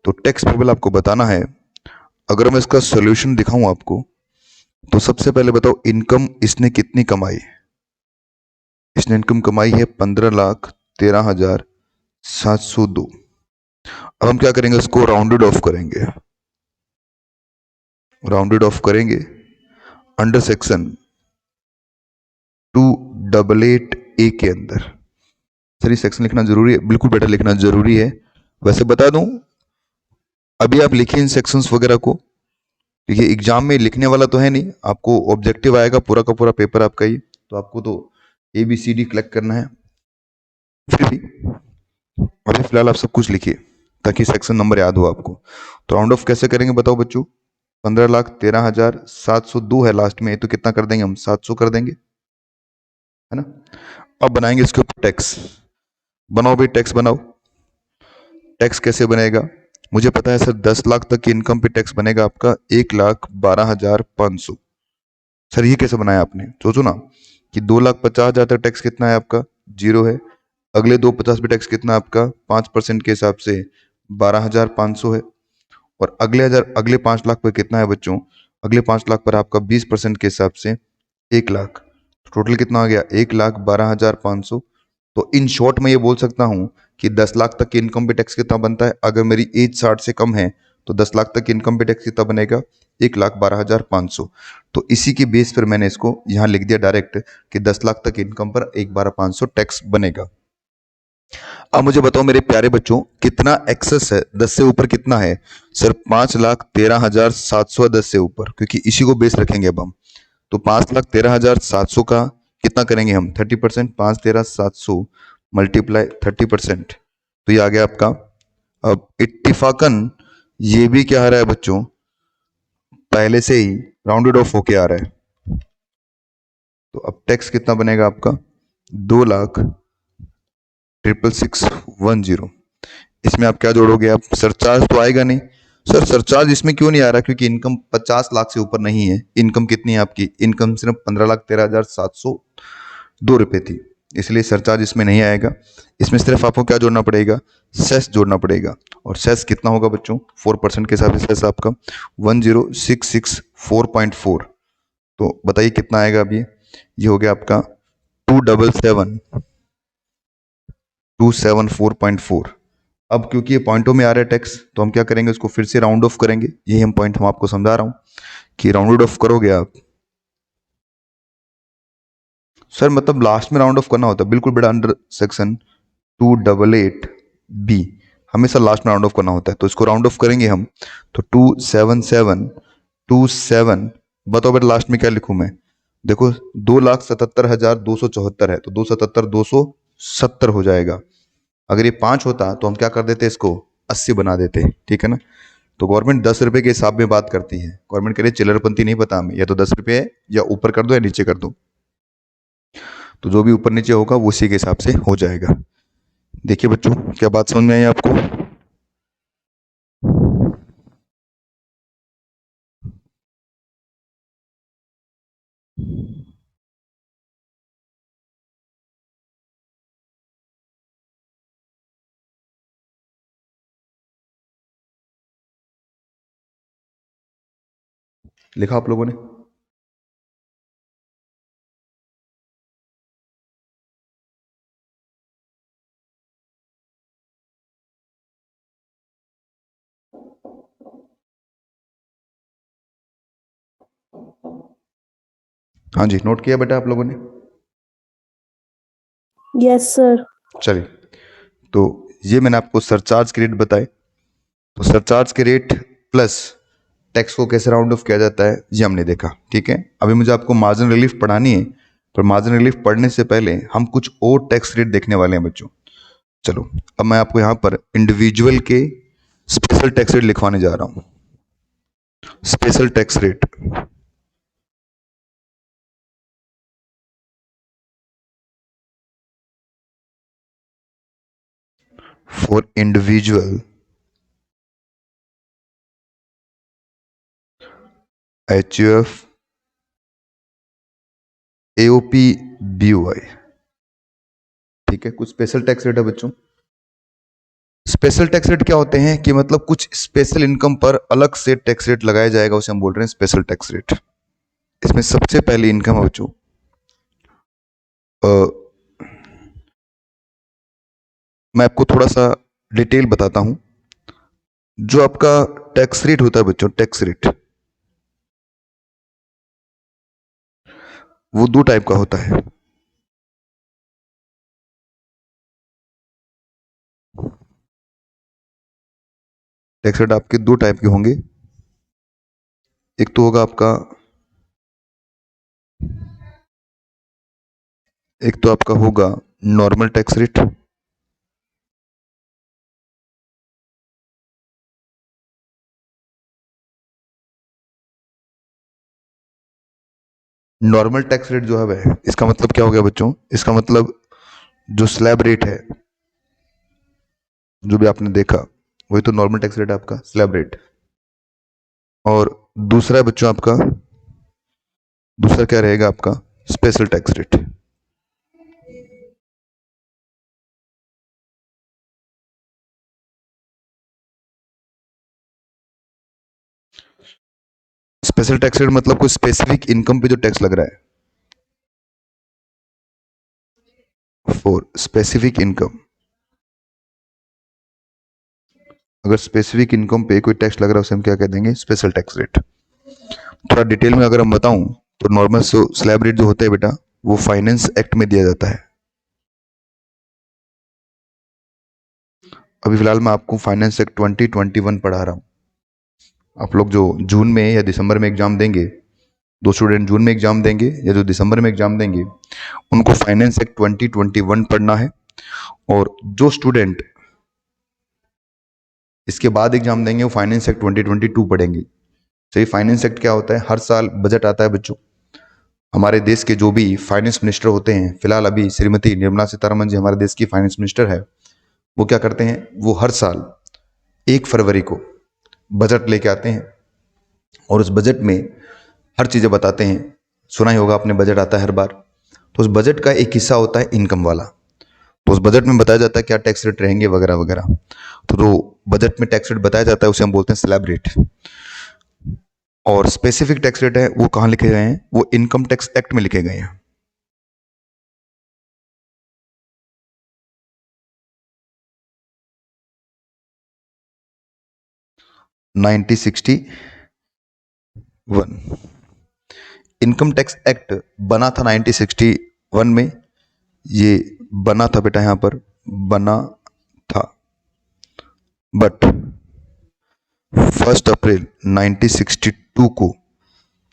तो टैक्स पेबल आपको बताना है। अगर मैं इसका सॉल्यूशन दिखाऊं आपको, तो सबसे पहले बताओ इनकम इसने कितनी कमाई? इसने इनकम कमाई है 15,13,702। अब हम क्या करेंगे, इसको राउंडेड ऑफ करेंगे, राउंडेड ऑफ करेंगे अंडर सेक्शन 288 ए के अंदर। सर ये सेक्शन लिखना जरूरी है? बिल्कुल बेटा लिखना जरूरी है। वैसे बता दूं, अभी आप लिखिए इन सेक्शंस वगैरह को, क्योंकि एग्जाम में लिखने वाला तो है नहीं, आपको ऑब्जेक्टिव आएगा पूरा का पूरा पेपर आपका ही, तो आपको तो ABCD कलेक्ट करना है। फिर भी अभी फिलहाल आप सब कुछ लिखिए, ताकि सेक्शन नंबर याद हो आपको। तो राउंड ऑफ कैसे करेंगे बताओ बच्चों? 15,13,702 है लास्ट में, तो कितना कर देंगे हम? 700 कर देंगे, है ना? अब बनाएंगे इसके ऊपर टैक्स। बनाओ भाई टैक्स बनाओ। टैक्स कैसे बनेगा? मुझे पता है सर, 10 लाख तक की इनकम पे टैक्स बनेगा आपका 1,12,500। सर ये कैसे बनाया आपने? सोचो ना कि 2,50,000 तक टैक्स कितना है आपका? 0 है। अगले 2,50 पे टैक्स कितना है आपका? 5% के हिसाब से 12,500 है। और अगले 5 लाख पर कितना है बच्चों? अगले 5 लाख पर आपका 20% के हिसाब से 1 लाख। टोटल कितना आ गया? 1,12,500। तो इन शॉर्ट में ये बोल सकता हूं कि 10 लाख तक की इनकम पे टैक्स कितना बनता है? अगर मेरी एज 60 से कम है तो 10 लाख तक इनकम पे टैक्स कितना बनेगा, 1,12,500। तो इसी के बेस पर मैंने इसको यहाँ लिख दिया डायरेक्ट कि 10 लाख तक इनकम पर 1,12,500 टैक्स बनेगा। अब मुझे बताओ मेरे प्यारे बच्चों, कितना एक्सेस है, 10 से ऊपर कितना है सर, 5,13,700 10 से ऊपर, क्योंकि इसी को बेस रखेंगे अब हम। तो 5,13,700 का कितना करेंगे हम, 30%, 5,13,700 मल्टीप्लाई 30%, तो ये आ गया आपका। अब इत्तिफाकन ये भी क्या आ रहा है बच्चों, पहले से ही राउंडेड ऑफ होके आ रहा है। तो अब टैक्स कितना बनेगा आपका, 2,66,610। इसमें आप क्या जोड़ोगे, आप सरचार्ज तो आएगा नहीं। सर सरचार्ज इसमें क्यों नहीं आ रहा, क्योंकि इनकम 50 लाख से ऊपर नहीं है। इनकम कितनी है आपकी, इनकम सिर्फ 15,13,702 रुपये थी, इसलिए सरचार्ज इसमें नहीं आएगा। इसमें सिर्फ आपको क्या जोड़ना पड़ेगा, सेस जोड़ना पड़ेगा। और सेस कितना होगा बच्चों, 4% के हिसाब से सेस आपका 10,664.4। तो बताइए कितना आएगा अभी, ये हो गया आपका 2,77,274.4। अब क्योंकि ये पॉइंटों में आ रहा है टैक्स, तो हम क्या करेंगे, उसको फिर से राउंड ऑफ करेंगे। यही हम पॉइंट हम आपको समझा रहा हूं कि राउंड ऑफ करोगे आप, सर मतलब लास्ट में राउंड ऑफ करना होता है, बिल्कुल बेटा, अंडर सेक्शन 288B हमेशा लास्ट में राउंड ऑफ करना होता है। तो इसको राउंड ऑफ करेंगे हम, तो 27727, बताओ बेटा लास्ट में क्या लिखूं मैं, देखो 2,77,274 है, तो 277,270 हो जाएगा। अगर ये 5 होता तो हम क्या कर देते, इसको 80 बना देते, ठीक है ना। तो गवर्नमेंट 10 रुपए के हिसाब में बात करती है, गवर्नमेंट कह रही है चिल्लरपंती नहीं पता हमें, या तो 10 रुपये है, या ऊपर कर दो या नीचे कर दो। तो जो भी ऊपर नीचे होगा वो उसी के हिसाब से हो जाएगा। देखिए बच्चों, क्या बात समझ में आई आपको। लिखा आप लोगों ने, हाँ जी, नोट किया बेटा आप लोगों ने। Yes sir. चलिए, तो ये मैंने आपको सरचार्ज के रेट बताए। तो सरचार्ज के रेट प्लस टैक्स को कैसे राउंड ऑफ किया जाता है ये हमने देखा, ठीक है। अभी मुझे आपको मार्जिन रिलीफ पढ़ानी है, पर मार्जिन रिलीफ पढ़ने से पहले हम कुछ और टैक्स रेट देखने वाले हैं बच्चों। चलो, अब मैं आपको यहाँ पर इंडिविजुअल के स्पेशल टैक्स रेट लिखवाने जा रहा हूँ। Special tax rate for individual HUF AOP BOI, ठीक है। कुछ स्पेशल टैक्स रेट है बच्चों। स्पेशल टैक्स रेट क्या होते हैं कि मतलब कुछ स्पेशल इनकम पर अलग से टैक्स रेट लगाया जाएगा, उसे हम बोल रहे हैं स्पेशल टैक्स रेट। इसमें सबसे पहली इनकम है बच्चों, मैं आपको थोड़ा सा डिटेल बताता हूं। जो आपका टैक्स रेट होता है बच्चों, टैक्स रेट वो दो टाइप का होता है। टैक्स रेट आपके दो टाइप के होंगे। एक तो होगा आपका, एक तो आपका होगा normal tax rate, normal tax rate जो है वह, इसका मतलब क्या हो गया बच्चों, इसका मतलब जो स्लैब रेट है, जो भी आपने देखा वही तो नॉर्मल टैक्स रेट है आपका, स्लैब रेट। और दूसरा है बच्चों आपका, दूसरा क्या रहेगा आपका, special tax rate. Special tax rate मतलब कोई स्पेसिफिक इनकम पे जो टैक्स लग रहा है, फॉर स्पेसिफिक इनकम। अगर स्पेसिफिक इनकम पे कोई टैक्स लग रहा है उसे हम क्या कह देंगे, स्पेशल टैक्स रेट। थोड़ा डिटेल में अगर हम बताऊं तो नॉर्मल स्लैब रेट जो होता है बेटा वो फाइनेंस एक्ट में दिया जाता है। अभी फिलहाल मैं आपको फाइनेंस एक्ट 2021 पढ़ा रहा हूँ। आप लोग जो जून में या दिसंबर में एग्जाम देंगे, दो स्टूडेंट जून में एग्जाम देंगे या जो दिसंबर में एग्जाम देंगे, उनको फाइनेंस एक्ट 2021 पढ़ना है। और जो स्टूडेंट इसके बाद एग्जाम देंगे वो फाइनेंस एक्ट 2022 पढ़ेंगे। तो ये फाइनेंस एक्ट क्या होता है, हर साल बजट आता है बच्चों। हमारे देश के जो भी फाइनेंस मिनिस्टर होते हैं, फिलहाल अभी श्रीमती निर्मला सीतारमन जी हमारे देश की फाइनेंस मिनिस्टर है, वो क्या करते हैं, वो हर साल 1 फरवरी को बजट लेके आते हैं और उस बजट में हर चीज़ें बताते हैं। सुना ही होगा आपने, बजट आता है हर बार। तो उस बजट का एक हिस्सा होता है इनकम वाला। तो उस बजट में बताया जाता है क्या टैक्स रेट रहेंगे वगैरह वगैरह। तो जो बजट में टैक्स रेट बताया जाता है उसे हम बोलते हैं स्लैब रेट। और स्पेसिफिक टैक्स रेट है वो कहाँ लिखे गए हैं, वो इनकम टैक्स एक्ट में लिखे गए हैं। नाइनटीन 61 इनकम टैक्स एक्ट बना था 1961 में। ये बना था बेटा, यहां पर बना था, बट 1 अप्रैल 1962 को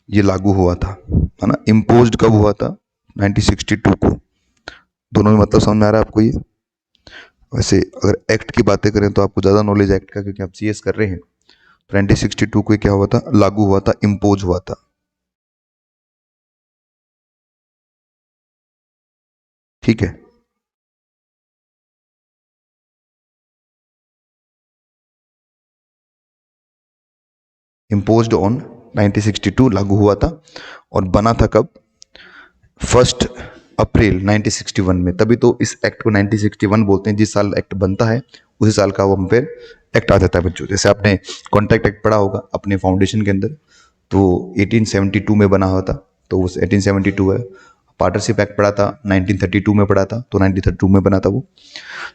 ये लागू हुआ था, है ना। इम्पोज्ड कब हुआ था, 1962 को। दोनों में मतलब समझ में आ रहा है आपको ये। वैसे अगर एक्ट की बातें करें तो आपको ज़्यादा नॉलेज एक्ट का, क्योंकि आप सीएस कर रहे हैं। तो 1962 को क्या हुआ था, लागू हुआ था, इम्पोज हुआ था। ठीक है। इम्पोज्ड ऑन 1962 लागू हुआ था। और बना था कब, 1 अप्रैल 1961 में। तभी तो इस एक्ट को 1961 बोलते हैं। जिस साल एक्ट बनता है उसी साल का वो हम फिर एक्ट आ जाता है बच्चों। जैसे आपने कॉन्ट्रैक्ट एक्ट पढ़ा होगा अपने फाउंडेशन के अंदर, तो 1872 में बना हुआ था, तो उस 1872 है। पार्टनरशिप एक्ट पढ़ा था 1932 में पढ़ा था, तो 1932 में बना था वो।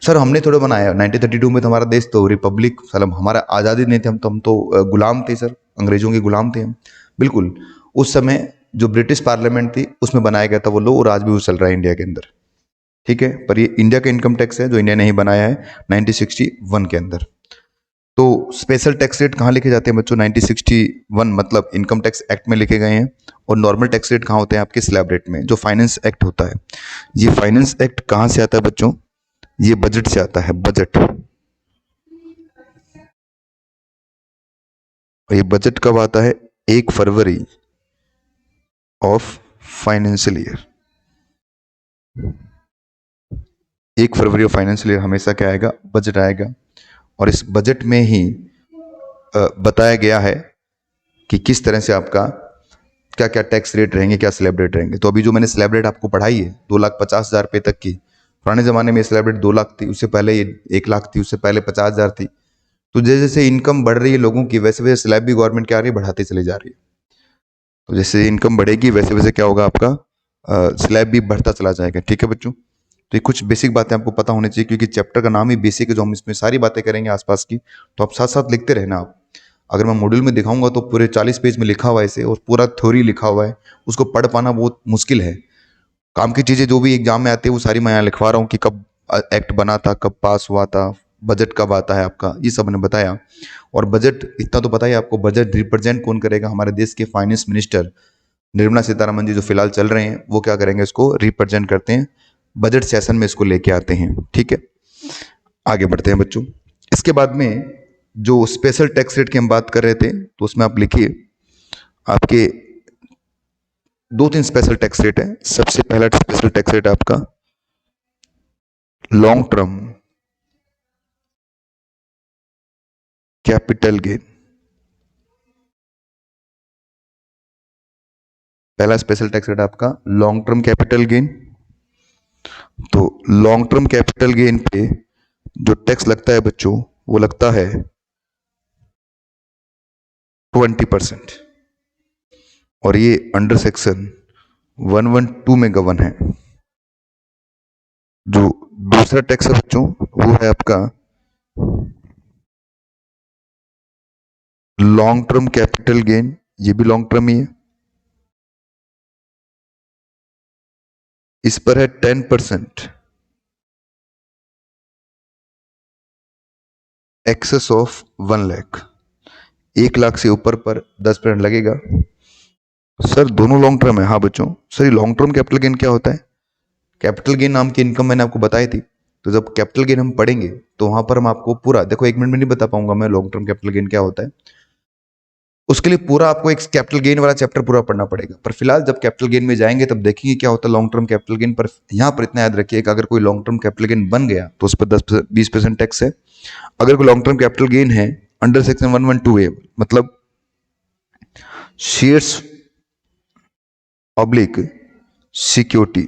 सर हमने थोड़ा बनाया 1932 में, तो हमारा देश तो रिपब्लिक, सलम हमारा आज़ादी नहीं थे, हम तो गुलाम थे सर, अंग्रेजों के गुलाम थे हम। बिल्कुल। उस समय जो ब्रिटिश पार्लियामेंट थी उसमें बनाया गया था वो लो, और आज भी वो चल रहा है इंडिया के अंदर। ठीक है। पर ये इंडिया का इनकम टैक्स है जो इंडिया ने ही बनाया है 1961 के अंदर। तो स्पेशल टैक्स रेट कहाँ लिखे जाते हैं बच्चों, 1961 मतलब इनकम टैक्स एक्ट में लिखे गए हैं। और नॉर्मल टैक्स रेट कहाँ होते हैं आपके, स्लैब रेट में, जो फाइनेंस एक्ट होता है। ये फाइनेंस एक्ट कहाँ से आता है बच्चों, ये बजट से आता है, बजट। और ये बजट कब आता है, 1 फरवरी ऑफ फाइनेंशियल ईयर। 1 फरवरी ऑफ फाइनेंशियल ईयर हमेशा क्या आएगा, बजट आएगा। और इस बजट में ही बताया गया है कि किस तरह से आपका क्या क्या टैक्स रेट रहेंगे, क्या स्लैब रेट रहेंगे। तो अभी जो मैंने स्लैब रेट आपको पढ़ाई है 2,50,000 रुपये तक की, पुराने ज़माने में स्लैब रेट 2 लाख थी, उससे पहले ये 1 लाख थी, उससे पहले 50,000 थी। तो जैसे जैसे इनकम बढ़ रही है लोगों की, वैसे वैसे स्लैब भी गवर्नमेंट क्या आ रही है, बढ़ाती चली जा रही है। तो जैसे इनकम बढ़ेगी वैसे वैसे क्या होगा, आपका स्लैब भी बढ़ता चला जाएगा। ठीक है बच्चों। तो ये कुछ बेसिक बातें आपको पता होनी चाहिए, क्योंकि चैप्टर का नाम ही बेसिक है, जो हम इसमें सारी बातें करेंगे आसपास की। तो आप साथ साथ लिखते रहना आप। अगर मैं मॉड्यूल में दिखाऊंगा तो पूरे 40 पेज में लिखा हुआ है इसे, और पूरा थ्योरी लिखा हुआ है, उसको पढ़ पाना बहुत मुश्किल है। काम की चीज़ें जो भी एग्जाम में आती है वो सारी मैं यहाँ लिखवा रहा हूँ, कि कब एक्ट बना था, कब पास हुआ था, बजट कब आता है आपका, ये सब मैंने बताया। और बजट इतना तो पता ही आपको, बजट रिप्रेजेंट कौन करेगा, हमारे देश के फाइनेंस मिनिस्टर निर्मला सीतारमन जी जो फिलहाल चल रहे हैं, वो क्या करेंगे, इसको रिप्रेजेंट करते हैं, बजट सेशन में इसको लेके आते हैं। ठीक है। आगे बढ़ते हैं बच्चों। इसके बाद में जो स्पेशल टैक्स रेट की हम बात कर रहे थे, तो उसमें आप लिखिए, आपके 2-3 स्पेशल टैक्स रेट है। सबसे पहला स्पेशल टैक्स रेट आपका लॉन्ग टर्म कैपिटल गेन। पहला स्पेशल टैक्स रेट आपका लॉन्ग टर्म कैपिटल गेन। तो लॉन्ग टर्म कैपिटल गेन पे जो टैक्स लगता है बच्चों, वो लगता है 20%। और ये अंडर सेक्शन 112 में गवर्न है। जो दूसरा टैक्स है बच्चों, वो है आपका लॉन्ग टर्म कैपिटल गेन, ये भी लॉन्ग टर्म ही है, इस पर है 10% एक्सेस ऑफ 1 लाख, 1 लाख से ऊपर पर 10% लगेगा। सर दोनों लॉन्ग टर्म है। हाँ बच्चों, सर ये लॉन्ग टर्म कैपिटल गेन क्या होता है? कैपिटल गेन नाम की इनकम मैंने आपको बताई थी, तो जब कैपिटल गेन हम पढ़ेंगे तो वहां पर हम आपको पूरा, देखो 1 मिनट में नहीं बता पाऊंगा मैं लॉन्ग टर्म कैपिटल गेन क्या होता है, उसके लिए पूरा आपको एक कैपिटल गेन वाला चैप्टर पूरा पढ़ना पड़ेगा। पर फिलहाल जब कैपिटल गेन में जाएंगे तब देखेंगे क्या होता है लॉन्ग टर्म कैपिटल गेन पर। यहां पर इतना याद रखिए कि अगर कोई लॉन्ग टर्म कैपिटल गेन बन गया तो उस पर 10-20% टैक्स है। अगर कोई लॉन्ग टर्म कैपिटल गेन है अंडर सेक्शन 112A, मतलब शेयर्स ऑब्लिक सिक्योरिटी,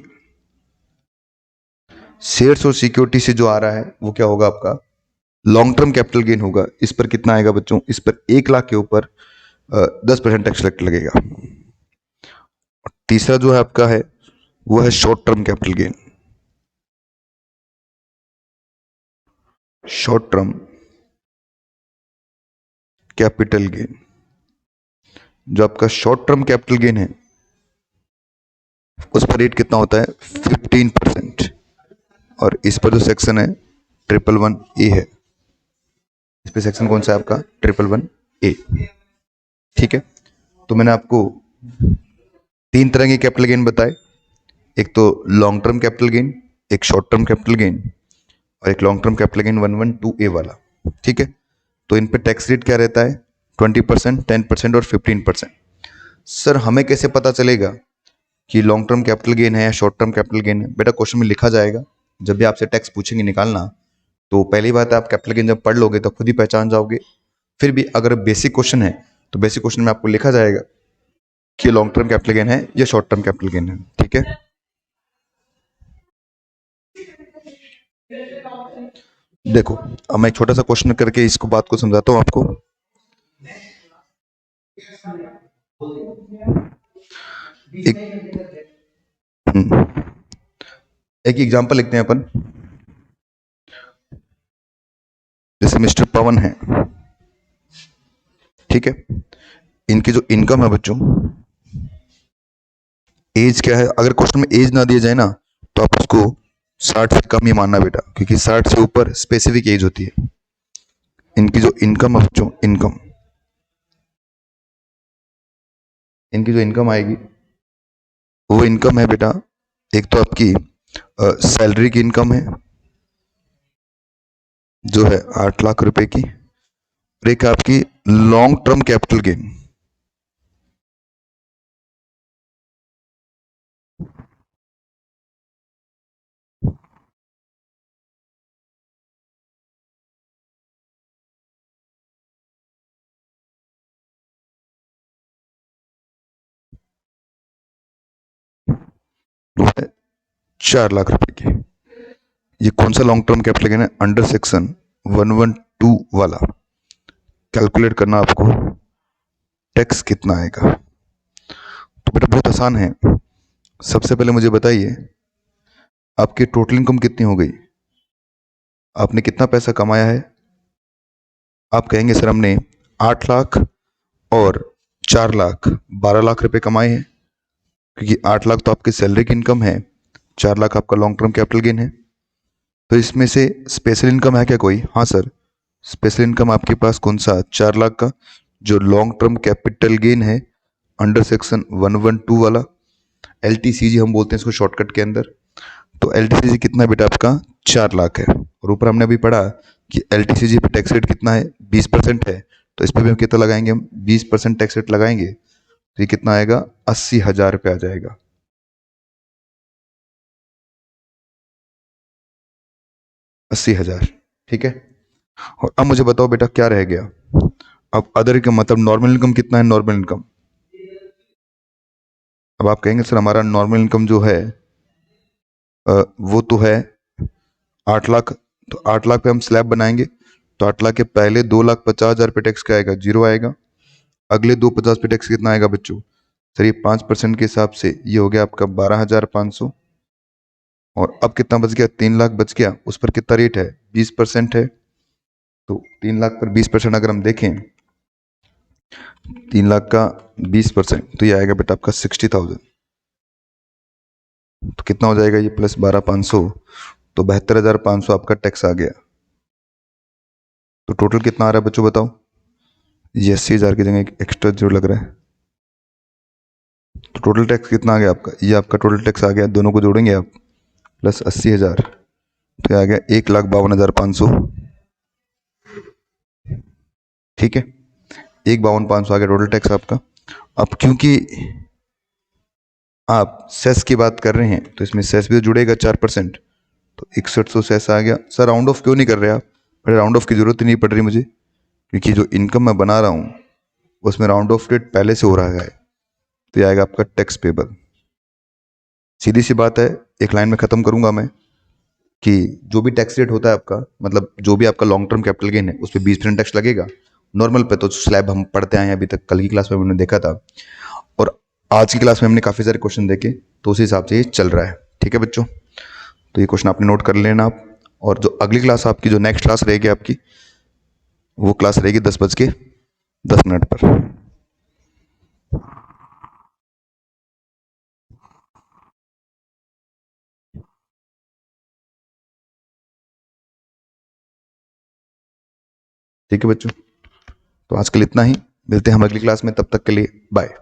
शेयर्स और सिक्योरिटी से जो आ रहा है वो क्या होगा आपका लॉन्ग टर्म कैपिटल गेन होगा। इस पर कितना आएगा बच्चों? इस पर 1 लाख के ऊपर 10% टैक्स लगेगा। तीसरा जो है आपका है वो है short term capital gain. Short term capital gain, जो आपका शॉर्ट टर्म कैपिटल गेन है उस पर रेट कितना होता है? 15%। और इस पर जो सेक्शन है 111A है। इस पर सेक्शन कौन सा है आपका? 111A। ठीक है, तो मैंने आपको 3 तरह के कैपिटल गेन बताए, एक तो लॉन्ग टर्म कैपिटल गेन, एक शॉर्ट टर्म कैपिटल गेन, और एक long term capital gain 112A वाला। ठीक है, तो इन पे टैक्स रेट क्या रहता है? 20%, 10% और 15%। सर हमें कैसे पता चलेगा कि लॉन्ग टर्म कैपिटल गेन है या शॉर्ट टर्म कैपिटल गेन है? बेटा क्वेश्चन में लिखा जाएगा, जब भी आपसे टैक्स पूछेंगे निकालना, तो पहली बात है आप कैपिटल गेन जब पढ़ लोगे तो खुद ही पहचान जाओगे। फिर भी अगर बेसिक क्वेश्चन है तो बेसिक क्वेश्चन में आपको लिखा जाएगा कि लॉन्ग टर्म कैपिटल गेन है या शॉर्ट टर्म कैपिटल गेन है। ठीक है, देखो अब मैं एक छोटा सा क्वेश्चन करके इसको बात को समझाता हूं आपको। एक एक एग्जांपल लिखते हैं अपन, जैसे मिस्टर पवन है, ठीक है, इनकी जो इनकम है बच्चों, एज क्या है? अगर क्वेश्चन में एज ना दिया जाए ना तो आप उसको 60 से कम ही मानना बेटा, क्योंकि 60 से ऊपर स्पेसिफिक एज होती है। इनकी जो इनकम है बच्चों, इनकम, इनकी जो इनकम आएगी वो इनकम है बेटा, एक तो आपकी सैलरी की इनकम है जो है 8 लाख रुपए की, और एक आपकी लॉन्ग टर्म कैपिटल गेन, वो है 4 लाख रुपए की। ये कौन सा लॉन्ग टर्म कैपिटल गेन है? अंडर सेक्शन 112 वाला। कैलकुलेट करना आपको, टैक्स कितना आएगा। तो बेटा बहुत आसान है, सबसे पहले मुझे बताइए आपकी टोटल इनकम कितनी हो गई, आपने कितना पैसा कमाया है? आप कहेंगे सर हमने 8 लाख और 4 लाख, 12 लाख रुपए कमाए हैं, क्योंकि 8 लाख तो आपकी सैलरी की इनकम है, 4 लाख आपका लॉन्ग टर्म कैपिटल गेन है। तो इसमें से स्पेशल इनकम है क्या कोई? हाँ सर, स्पेशल इनकम आपके पास कौन सा? 4 लाख का, जो लॉन्ग टर्म कैपिटल गेन है अंडर सेक्शन 112 वाला। LTCG हम बोलते हैं इसको शॉर्टकट के अंदर। तो LTCG कितना है बेटा आपका? 4 लाख है। और ऊपर हमने अभी पढ़ा कि LTCG पे टैक्स रेट कितना है? 20% है। तो इस पर भी हम कितना लगाएंगे? हम 20% टैक्स रेट लगाएंगे, तो ये कितना आएगा? 80,000 रुपये आ जाएगा। 80,000, ठीक है। और अब मुझे बताओ बेटा क्या रह गया? अब अदर इनकम मतलब नॉर्मल इनकम कितना है? नॉर्मल इनकम, अब आप कहेंगे सर हमारा नॉर्मल इनकम जो है वो तो है 8 लाख। तो 8 लाख पे हम स्लैब बनाएंगे, तो 8 लाख के पहले 2,50,000 पे टैक्स क्या आएगा? 0 आएगा। अगले 250 पे टैक्स कितना आएगा बच्चों? सर ये 5% के हिसाब से ये हो गया आपका 12,500। और अब कितना बच गया? 3 लाख बच गया। उस पर कितना रेट है? 20% है। तो 3 लाख पर 20% अगर हम देखें 3 लाख का 20%, तो ये आएगा बेटा आपका 60,000। तो कितना हो जाएगा ये प्लस 12,500, तो 72,500 आपका टैक्स आ गया। तो टोटल कितना आ रहा है बच्चों बताओ? ये 80,000 की जगह एक एक्स्ट्रा जीरो लग रहा है। तो टोटल टैक्स कितना आ गया आपका? ये आपका टोटल टैक्स आ गया, दोनों को जोड़ेंगे आप, प्लस 80,000, तो ये आ गया 1,52,500। ठीक है, 1,52,500 आ गया टोटल टैक्स आपका। अब क्योंकि आप सेस की बात कर रहे हैं तो इसमें सेस भी तो जुड़ेगा 4%, तो 6100 सेस आ गया। सर राउंड ऑफ क्यों नहीं कर रहे आप? बड़े राउंड ऑफ की जरूरत ही नहीं पड़ रही मुझे, क्योंकि जो इनकम मैं बना रहा हूँ उसमें राउंड ऑफ रेट पहले से हो रहा है। तो ये आएगा आपका टैक्स पेबल। सीधी सी बात है, एक लाइन में खत्म करूंगा मैं कि जो भी टैक्स रेट होता है आपका, मतलब जो भी आपका लॉन्ग टर्म कैपिटल गेन है उस पर 20% टैक्स लगेगा। नॉर्मल पे तो स्लैब हम पढ़ते आए हैं अभी तक, कल की क्लास में हमने देखा था, और आज की क्लास में हमने काफ़ी सारे क्वेश्चन देखे, तो उस हिसाब से ये चल रहा है। ठीक है बच्चों, तो ये क्वेश्चन आपने नोट कर लेना आप। और जो अगली क्लास आपकी, जो नेक्स्ट क्लास रहेगी आपकी, वो क्लास रहेगी 10:10 पर। ठीक है बच्चों, तो आज के लिए इतना ही, मिलते हैं हम अगली क्लास में, तब तक के लिए बाय।